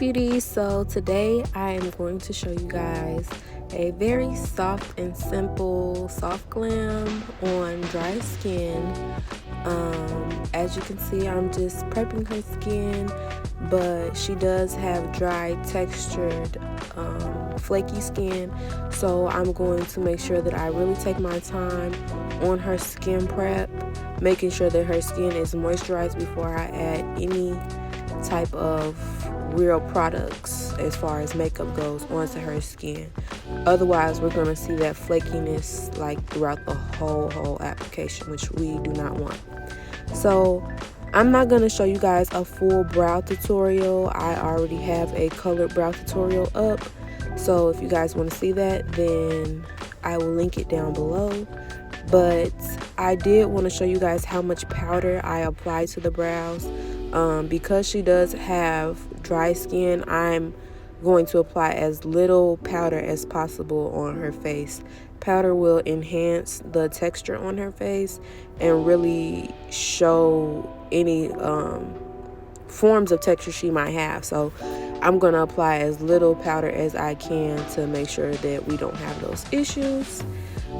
beauties. So today I am going to show you guys a very soft and simple soft glam on dry skin. As you can see, I'm just prepping her skin, but she does have dry, textured, flaky skin, so I'm going to make sure that I really take my time on her skin prep, making sure that her skin is moisturized before I add any type of real products as far as makeup goes onto her skin. Otherwise, we're going to see that flakiness like throughout the whole application, which we do not want. So I'm not going to show you guys a full brow tutorial. I already have a colored brow tutorial up, so if you guys want to see that, then I will link it down below. But I did want to show you guys how much powder I apply to the brows. Because she does have dry skin, I'm going to apply as little powder as possible on her face. Powder will enhance the texture on her face and really show any forms of texture she might have. So I'm going to apply as little powder as I can to make sure that we don't have those issues.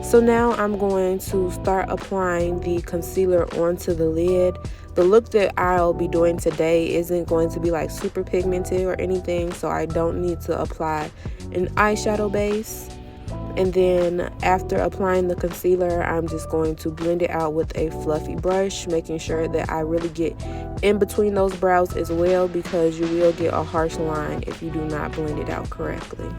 So now I'm going to start applying the concealer onto the lid. The look that I'll be doing today isn't going to be like super pigmented or anything, so I don't need to apply an eyeshadow base. And then after applying the concealer, I'm just going to blend it out with a fluffy brush, making sure that I really get in between those brows as well, because you will get a harsh line if you do not blend it out correctly.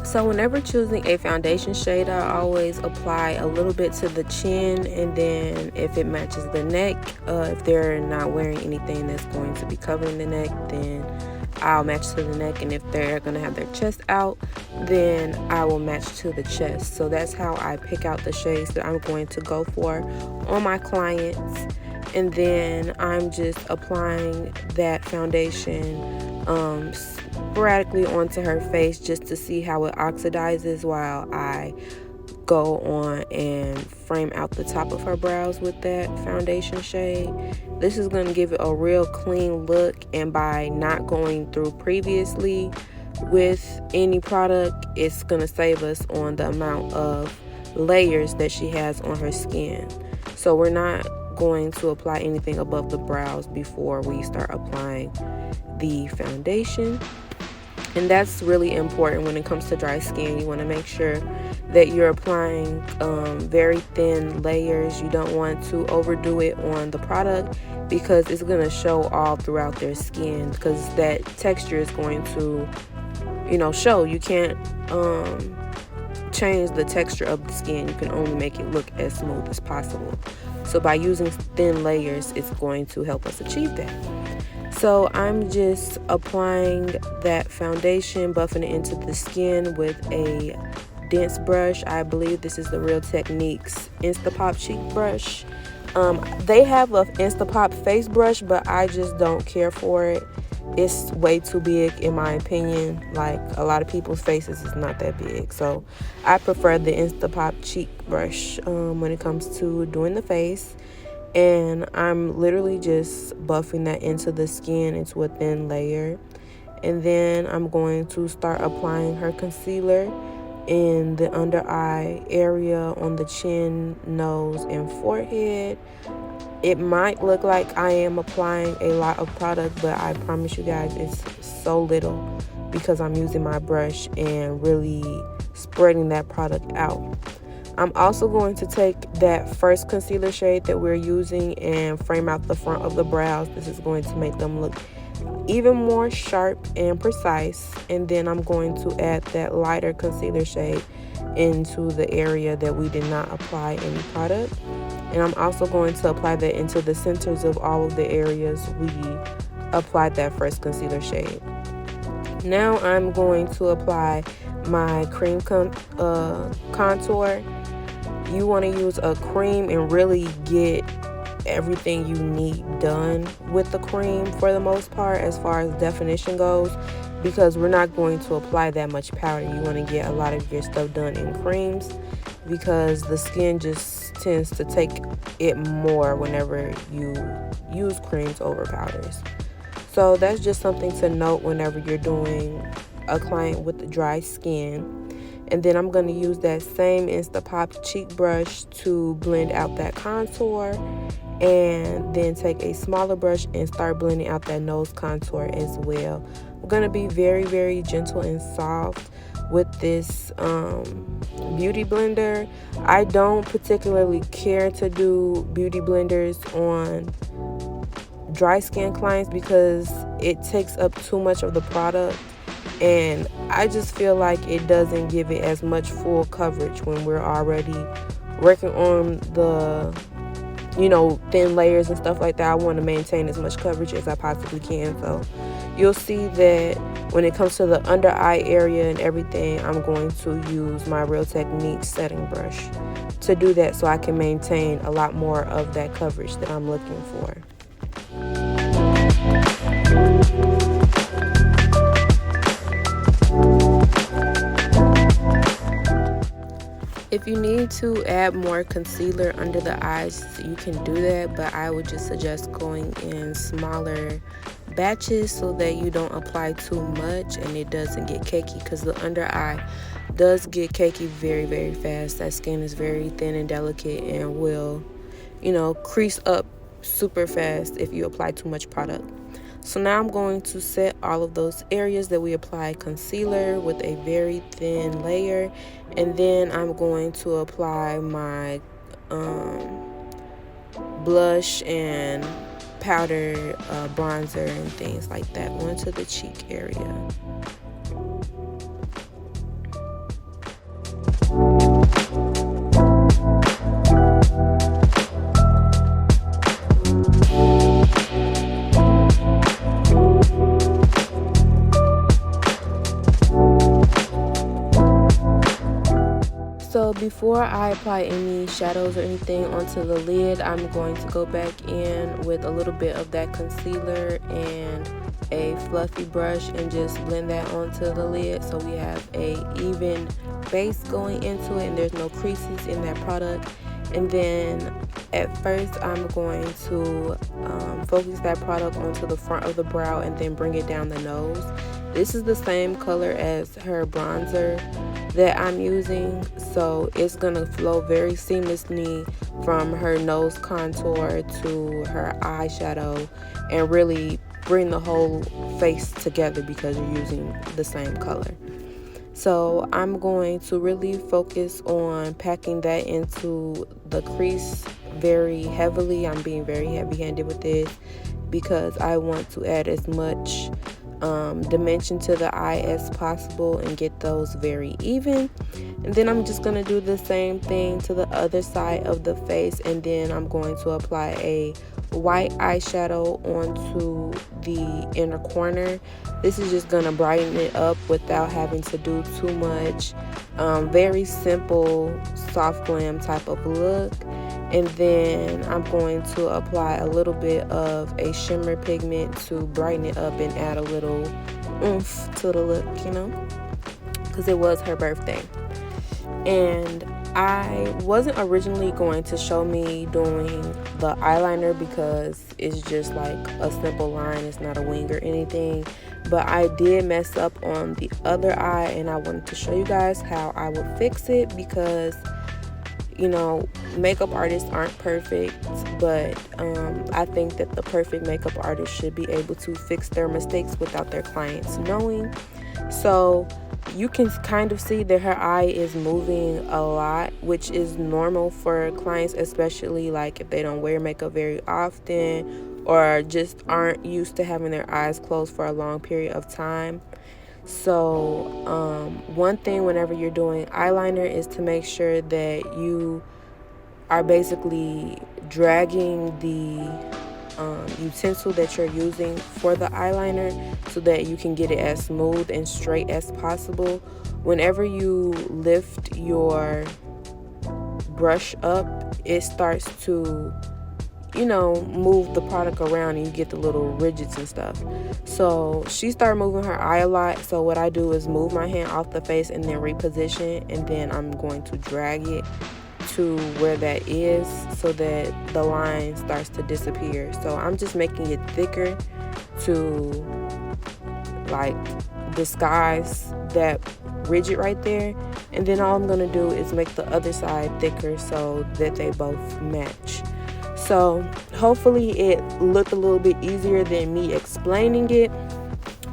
So whenever choosing a foundation shade, I always apply a little bit to the chin, and then if it matches the neck, if they're not wearing anything that's going to be covering the neck, then I'll match to the neck, and if they're going to have their chest out, then I will match to the chest. So that's how I pick out the shades that I'm going to go for on my clients. And then I'm just applying that foundation sporadically onto her face just to see how it oxidizes while I go on and frame out the top of her brows with that foundation shade. This is going to give it a real clean look, and by not going through previously with any product, it's going to save us on the amount of layers that she has on her skin. So we're not going to apply anything above the brows before we start applying the foundation. And that's really important when it comes to dry skin. You want to make sure that you're applying very thin layers. You don't want to overdo it on the product, because it's going to show all throughout their skin, because that texture is going to, show. You can't change the texture of the skin. You can only make it look as smooth as possible. So by using thin layers, it's going to help us achieve that. So I'm just applying that foundation, buffing it into the skin with a dense brush. I believe this is the Real Techniques Instapop cheek brush. They have a Instapop face brush, but I just don't care for it. It's way too big in my opinion. Like, a lot of people's faces is not that big, so I prefer the Instapop cheek brush when it comes to doing the face. And I'm literally just buffing that into the skin into a thin layer. And then I'm going to start applying her concealer in the under eye area, on the chin, nose, and forehead. It might look like I am applying a lot of product, but I promise you guys it's so little, because I'm using my brush and really spreading that product out. I'm also going to take that first concealer shade that we're using and frame out the front of the brows. This is going to make them look even more sharp and precise. And then I'm going to add that lighter concealer shade into the area that we did not apply any product. And I'm also going to apply that into the centers of all of the areas we applied that first concealer shade. Now I'm going to apply my cream contour. You want to use a cream and really get everything you need done with the cream for the most part as far as definition goes. because we're not going to apply that much powder. You want to get a lot of your stuff done in creams because the skin just tends to take it more whenever you use creams over powders. So that's just something to note whenever you're doing a client with dry skin. And then I'm going to use that same Instapop cheek brush to blend out that contour, and then take a smaller brush and start blending out that nose contour as well. I'm going to be very, very gentle and soft with this beauty blender. I don't particularly care to do beauty blenders on dry skin clients because it takes up too much of the product, and I just feel like it doesn't give it as much full coverage when we're already working on the thin layers and stuff like that. I want to maintain as much coverage as I possibly can. So you'll see that when it comes to the under eye area and everything, I'm going to use my Real Techniques setting brush to do that, so I can maintain a lot more of that coverage that I'm looking for. If you need to add more concealer under the eyes, you can do that, but I would just suggest going in smaller batches so that you don't apply too much and it doesn't get cakey, because the under eye does get cakey very, very fast. That skin is very thin and delicate and will, crease up super fast if you apply too much product. So now I'm going to set all of those areas that we applied concealer with a very thin layer, and then I'm going to apply my blush and powder, bronzer and things like that onto the cheek area. So before I apply any shadows or anything onto the lid, I'm going to go back in with a little bit of that concealer and a fluffy brush and just blend that onto the lid so we have a even base going into it and there's no creases in that product. And then at first I'm going to focus that product onto the front of the brow and then bring it down the nose. This is the same color as her bronzer that I'm using, so it's gonna flow very seamlessly from her nose contour to her eyeshadow and really bring the whole face together because you're using the same color. So I'm going to really focus on packing that into the crease very heavily. I'm being very heavy-handed with this because I want to add as much dimension to the eye as possible and get those very even. And then I'm just going to do the same thing to the other side of the face, and then I'm going to apply a white eyeshadow onto the inner corner. This is just going to brighten it up without having to do too much. Very simple soft glam type of look. And then I'm going to apply a little bit of a shimmer pigment to brighten it up and add a little oomph to the look, because it was her birthday. And I wasn't originally going to show me doing the eyeliner because it's just like a simple line, it's not a wing or anything, but I did mess up on the other eye and I wanted to show you guys how I would fix it because makeup artists aren't perfect, but I think that the perfect makeup artist should be able to fix their mistakes without their clients knowing. So you can kind of see that her eye is moving a lot, which is normal for clients, especially like if they don't wear makeup very often or just aren't used to having their eyes closed for a long period of time. So one thing whenever you're doing eyeliner is to make sure that you are basically dragging the utensil that you're using for the eyeliner so that you can get it as smooth and straight as possible. Whenever you lift your brush up, it starts to move the product around and you get the little ridges and stuff. So she started moving her eye a lot. So what I do is move my hand off the face and then reposition, and then I'm going to drag it to where that is so that the line starts to disappear. So I'm just making it thicker to like disguise that rigid right there, and then all I'm gonna do is make the other side thicker so that they both match. So hopefully it looked a little bit easier than me explaining it,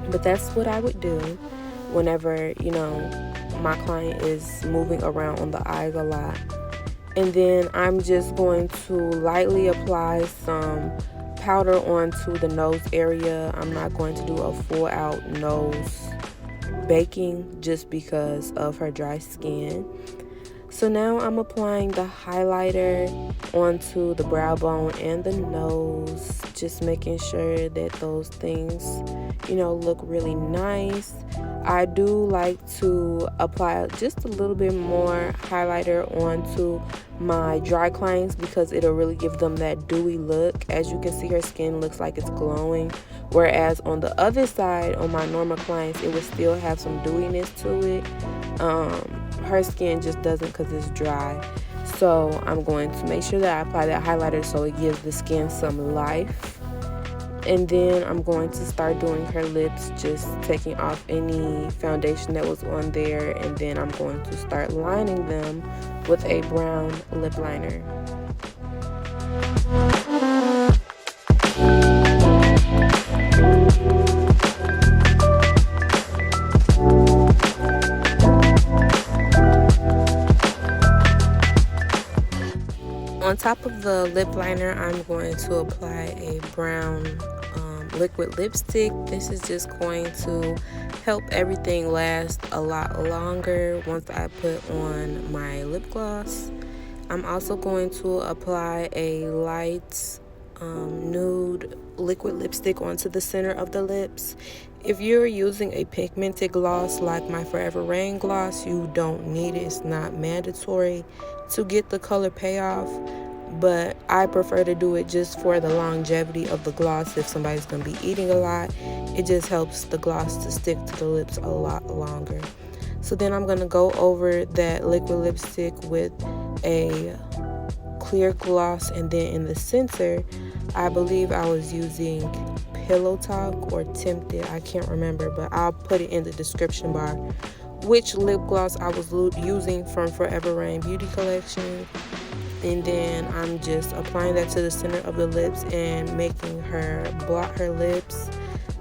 but that's what I would do whenever my client is moving around on the eyes a lot. And then I'm just going to lightly apply some powder onto the nose area. I'm not going to do a full out nose baking just because of her dry skin. So now I'm applying the highlighter onto the brow bone and the nose, just making sure that those things, look really nice. I do like to apply just a little bit more highlighter onto my dry clients because it'll really give them that dewy look. As you can see, her skin looks like it's glowing, whereas on the other side, on my normal clients, it would still have some dewiness to it. Her skin just doesn't because it's dry. So I'm going to make sure that I apply that highlighter so it gives the skin some life. And then I'm going to start doing her lips, just taking off any foundation that was on there, and then I'm going to start lining them with a brown lip liner. On top of the lip liner, I'm going to apply a brown liquid lipstick. This is just going to help everything last a lot longer once I put on my lip gloss. I'm also going to apply a light nude liquid lipstick onto the center of the lips. If you're using a pigmented gloss like my Forever Rain gloss, you don't need it. It's not mandatory to get the color payoff, but I prefer to do it just for the longevity of the gloss. If somebody's going to be eating a lot, it just helps the gloss to stick to the lips a lot longer. So then I'm going to go over that liquid lipstick with a clear gloss, and then in the center, I believe I was using Pillow Talk or Tempted, I can't remember, but I'll put it in the description bar which lip gloss I was using from Forever Rain Beauty Collection. And then I'm just applying that to the center of the lips and making her blot her lips.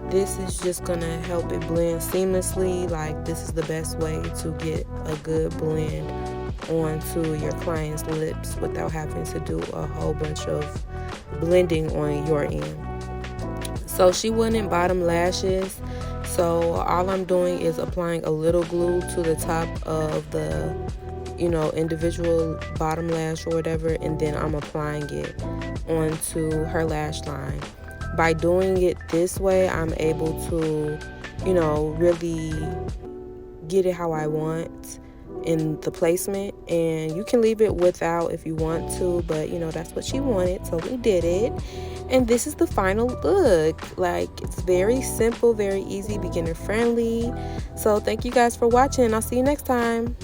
This is just gonna help it blend seamlessly. Like, this is the best way to get a good blend onto your client's lips without having to do a whole bunch of blending on your end. So she wouldn't bottom lashes, so all I'm doing is applying a little glue to the top of the individual bottom lash or whatever, and then I'm applying it onto her lash line. By doing it this way, I'm able to really get it how I want in the placement. And you can leave it without if you want to, but that's what she wanted, so we did it. And this is the final look. Like, it's very simple, very easy, beginner friendly. So thank you guys for watching. I'll see you next time.